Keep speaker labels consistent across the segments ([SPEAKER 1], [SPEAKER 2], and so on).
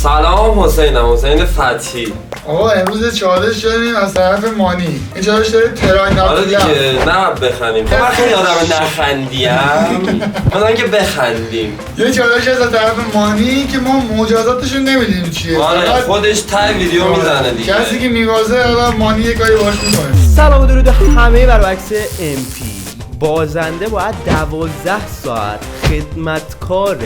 [SPEAKER 1] سلام حسین فتحی.
[SPEAKER 2] آقا امروز چالش داریم از طرف مانی. این چالش داره تراین
[SPEAKER 1] آره دیگه نه بخندیم. تو من خیلی آدم نخندیم. من که بخندیم.
[SPEAKER 2] یه چالش از طرف مانی که ما مجازاتشون نمیدیم چیه.
[SPEAKER 1] آره خودش تای ویدیو میزنه دیگه.
[SPEAKER 2] کسی که میوازه الان مانی یه کاری باهاش میکنه.
[SPEAKER 3] سلام و درود همه بر عکس MP. بازنده باید 12 ساعت خدمتکار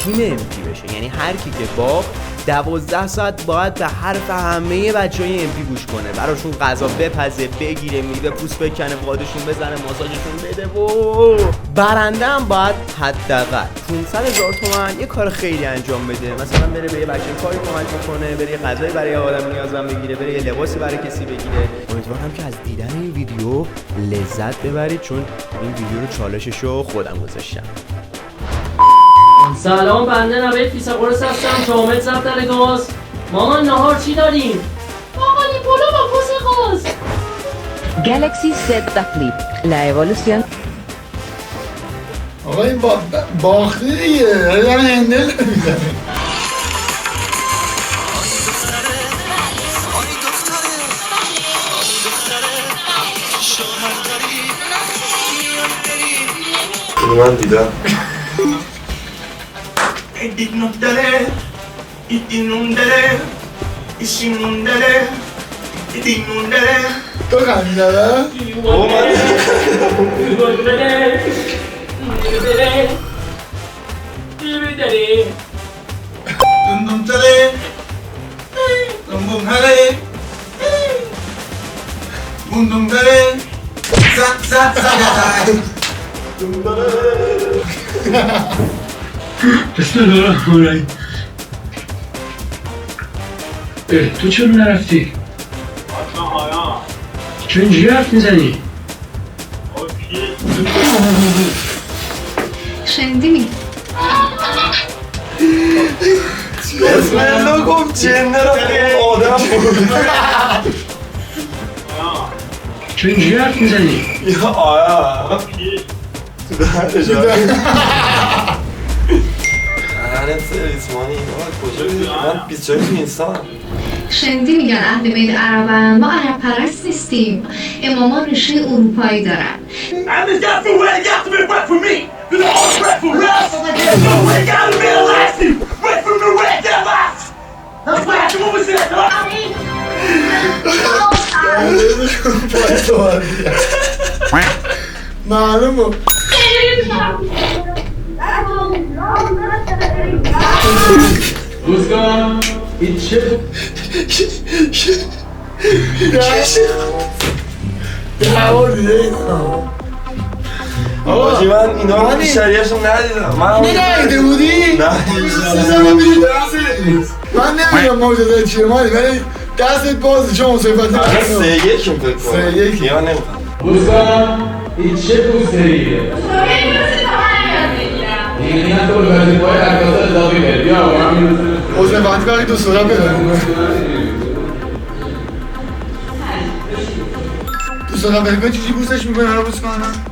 [SPEAKER 3] تیم MP بشه، یعنی هر کی که باخت 12 ساعت باید به حرف همه بچهای MP گوش کنه، براشون غذا بپزه، بگیره، میوه پوست بکنه، بادشون بزنه، ماساژشون بده و برنده هم باید حداقل 500,000 تومان یه کار خیلی انجام بده، مثلا بره به یه بچه کاری کمک کنه، بره یه غذای برای آدم نیازمند بگیره، بره یه لباسی برای کسی بگیره. امیدوارم که از دیدن این ویدیو لذت ببرید، چون این ویدیو رو چالششو خودم گذاشتم.
[SPEAKER 4] سلام، بنده نوید فیس قرص هستم، شامل ضبط لگاس. مامان نهار چی داریم؟ مامان این پلو با پوست قاز.
[SPEAKER 5] Galaxy Z Flip, la evolución.
[SPEAKER 2] آقا این باختی دیگه، یعنی هندل میزنه.
[SPEAKER 1] من دیدم.
[SPEAKER 2] تو خمیده نه؟
[SPEAKER 6] تو چرا نرفتی؟ چرا اینجوری حرف میزنی؟
[SPEAKER 7] شنیدی می؟
[SPEAKER 1] اسم الله گفت جنه را آدم بود.
[SPEAKER 6] چرا اینجوری حرف میزنی؟
[SPEAKER 1] یا آیا تو دهنش هرم سرویس مانی کجا بیدید؟ من 24 اینسان.
[SPEAKER 7] شنیدی میگن اهل بیت عربن، ما عرب پرست نیستیم، امامان ریشه اروپایی دارن.
[SPEAKER 2] معلومه
[SPEAKER 6] روزگار این چه؟
[SPEAKER 1] آقا جی من اینا رو بیشتریاشون ندیدم. من
[SPEAKER 2] ندیده بودی؟
[SPEAKER 1] نه
[SPEAKER 2] من نمیدونم موجزه چیه مانی، ولی دستت بازه چون صفتی
[SPEAKER 1] من 3-1 فکر کنم 3-1 یا نمیدونم.
[SPEAKER 6] روزگار این چه پوستریه؟ این نه تو بزنی پای عکاسا اضافی بری بیا با هم میرسه
[SPEAKER 2] حسین وقتی وقتی تو سرم بزنیم تو سرم بزنیم چیزی بوستش میکنه هر بوست کنم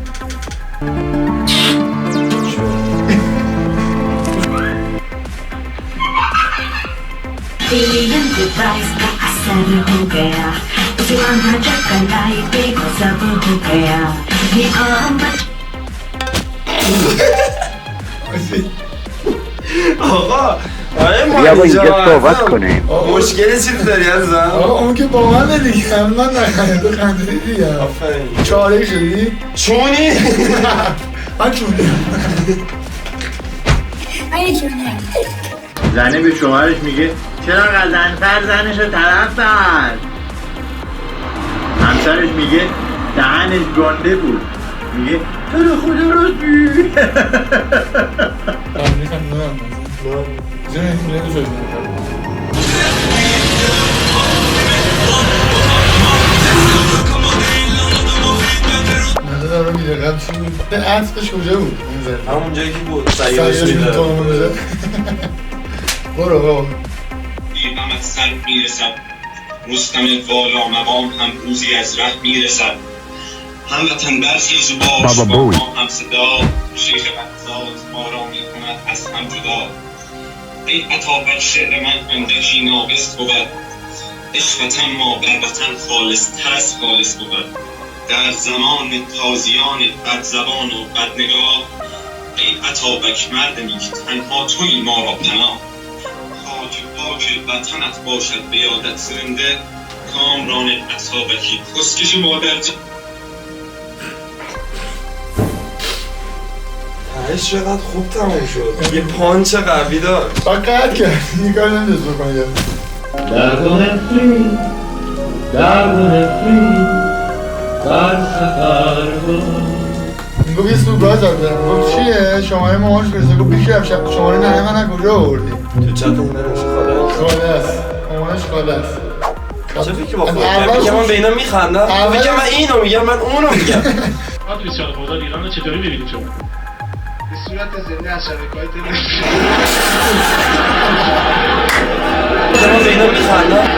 [SPEAKER 1] آقا
[SPEAKER 8] بیا با اینجا صحبت کنیم.
[SPEAKER 1] مشکلی چی داری عزیزم؟
[SPEAKER 2] آقا اون که با من دیگه من نخنده تو خنده دیگه
[SPEAKER 1] آفرین
[SPEAKER 2] چاره شدی؟
[SPEAKER 1] چونی؟
[SPEAKER 2] من چونی
[SPEAKER 8] زنه به شوهرش میگه چرا قزن‌تر زنشو طرف زد؟ همسرش میگه دهنش گنده بود، میگه تو رو خدا راستی.
[SPEAKER 2] دارم میده قبل چی بود؟ عطفش کجا بود؟
[SPEAKER 1] همون جایی که بود سیارش میده
[SPEAKER 2] برو برو
[SPEAKER 9] دیرمت سر میرسد رستم والا مقام هم روزی از ره میرسد هموطن برخیز و باش با ما هم صدا شیخ بغداد ما را میکند از هم جدا ای عطابک شعر من اندکی ناقص بود، عشق وطن ما بر وطن خالص تر از خالص بود. در زمان تازیان بد زبان و بد نگاه، ای عطابک مرد نیک تنها توی ما را پناه. خاک پاک وطنت باشد به یادت زنده، کامران عطابکی کسکش مادر
[SPEAKER 1] تهش چقدر خوب تموم شد. یه پانچ قوی داشت.
[SPEAKER 2] فقط کرد یه کار نمیدست بکنید.
[SPEAKER 6] درگاه فری در سفر بود.
[SPEAKER 2] میگو یه سوق باز داده. میگو چیه؟ شماره ماهاش برسه. گفت بیشتر شماره نه من کجا آوردی؟
[SPEAKER 1] تو چطور نمیشه خاله؟
[SPEAKER 2] خاله است. مامانش خاله است.
[SPEAKER 1] چه فکر با خودت؟ میگم من به اینا میخندم. میگم من اینو میگم من اونو میگم.
[SPEAKER 10] ما تو 24 خرداد ایران رو چطوری ببینید شما؟
[SPEAKER 11] به صورت زنده از شبکه‌های تلویزیونی.
[SPEAKER 1] من به اینا میخندم.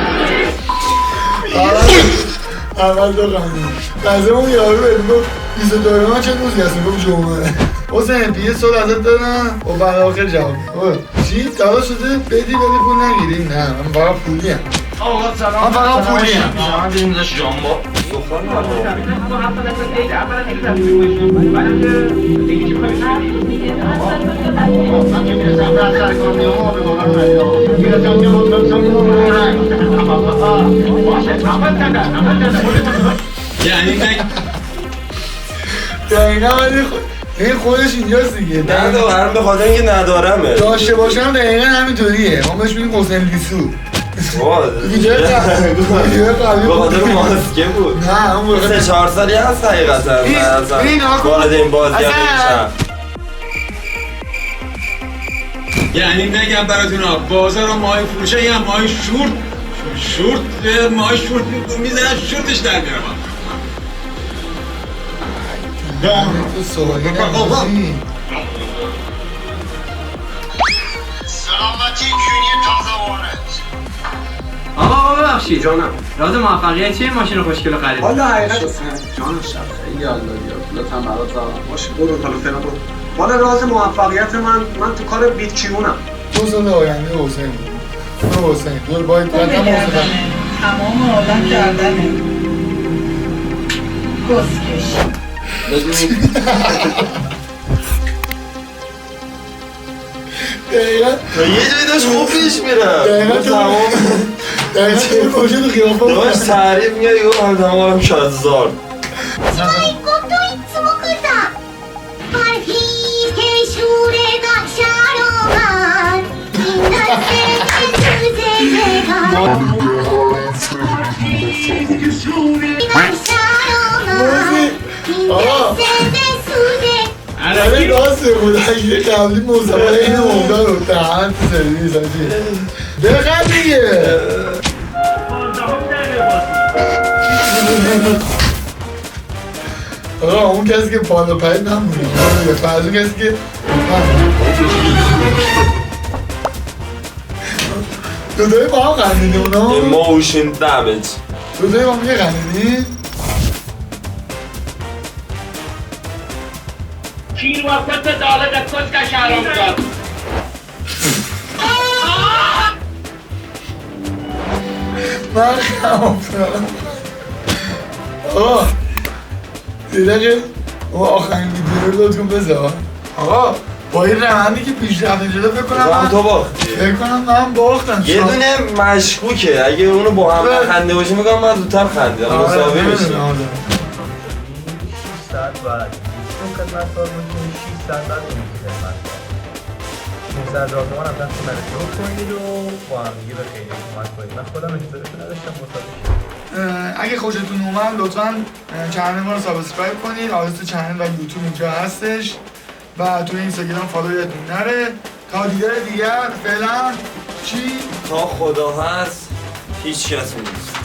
[SPEAKER 2] اول دو خندیم. لحظه اون یارو بهت گفت 22 من چه روزی هست؟ گفت جمعه. حسین یه سوال ازت دارم و بعد آخر جواب. چی؟ دعوا شده؟ بدی پول نگیری؟ نه من فقط پولیم.
[SPEAKER 11] آقا سلام.
[SPEAKER 2] من فقط پولیم.
[SPEAKER 1] من بریم داشت جامبا. دختر
[SPEAKER 6] یعنی
[SPEAKER 2] دقیقا ولی این خودش اینجاست دیگه.
[SPEAKER 1] ندارم به خاطر اینکه ندارمه.
[SPEAKER 2] داشته باشم دقیقا همینطوریه. ما بهش میگیم حسین لیسو.
[SPEAKER 1] به خاطر ماسکه بود.
[SPEAKER 2] نه اون موقع
[SPEAKER 1] 3-4 سالی هست حقیقتا.
[SPEAKER 2] این
[SPEAKER 1] وارد این بازی نمیشم.
[SPEAKER 6] یعنی نگم براتون بازار ماهی فروشه یا ماهی شورت ماهی شورت میزنن شورتش در میارم.
[SPEAKER 2] تو سوهی نمیزی.
[SPEAKER 8] سلامتی کونی تازه وارد.
[SPEAKER 12] آقا ببخشید جانم راز موفقیت چیه ماشین خوشگل خرید؟
[SPEAKER 11] والا حقیقت جانم شب خیلی حال دادی لطفا برات زدم باشه برو حالا فعلا برو. والا راز موفقیت من تو کار بیت کیونم.
[SPEAKER 2] 2 سال آینده حسین بود. تو حسین دور باید قدم حسین
[SPEAKER 13] تمام آدم کردنه کسکش
[SPEAKER 2] دقیقا
[SPEAKER 1] یه جایی داشت خوب پیش میره.
[SPEAKER 2] دقیقا تو باشه تو خیافه
[SPEAKER 1] داشت تعریف میگه یه هم تمام شازار.
[SPEAKER 2] ولی راسته بود اگه قبلی موسیقی این موقع رو دهن تو سرویس هاشی بخند دیگه. آقا اون کسی که بالا پایین نمونی فرضو کسی که دوتایی با هم خندیدی اونا؟
[SPEAKER 1] Emotion damage.
[SPEAKER 2] دوتایی با هم یه خندیدی؟
[SPEAKER 10] کیر وقت داله در کسکش حرام کرد.
[SPEAKER 2] من خمام کنم. آقا یه دقیقه اون آخرین ویدیو رو لطفاً بذار. آقا با این روندی که پیشرفت شده فکر کنم
[SPEAKER 1] تو باختی.
[SPEAKER 2] فکر کنم من باختم.
[SPEAKER 1] یه دونه مشکوکه اگه اونو با هم خنده باشی میگم من زودتر خندیدم مساوی میشه.
[SPEAKER 3] 6 ساعت بعد تو خدمت کار میکنی 6 ساعت بعد تو میگی خدمت کار 19 راهنمان هم دست من رو کنید و با هم دیگه به خیلی کمک کنید. من خودم اجازهشو نداشتم مساوی.
[SPEAKER 2] اگه خوشتون اومد لطفاً چنل ما رو سابسکرایب کنید. آدرس چنل و یوتیوب اینجا هستش و توی اینستاگرام فالو یادتون نره. تا دیدار دیگر فعلا چی؟
[SPEAKER 1] تا خدا هست هیچ کس نیست.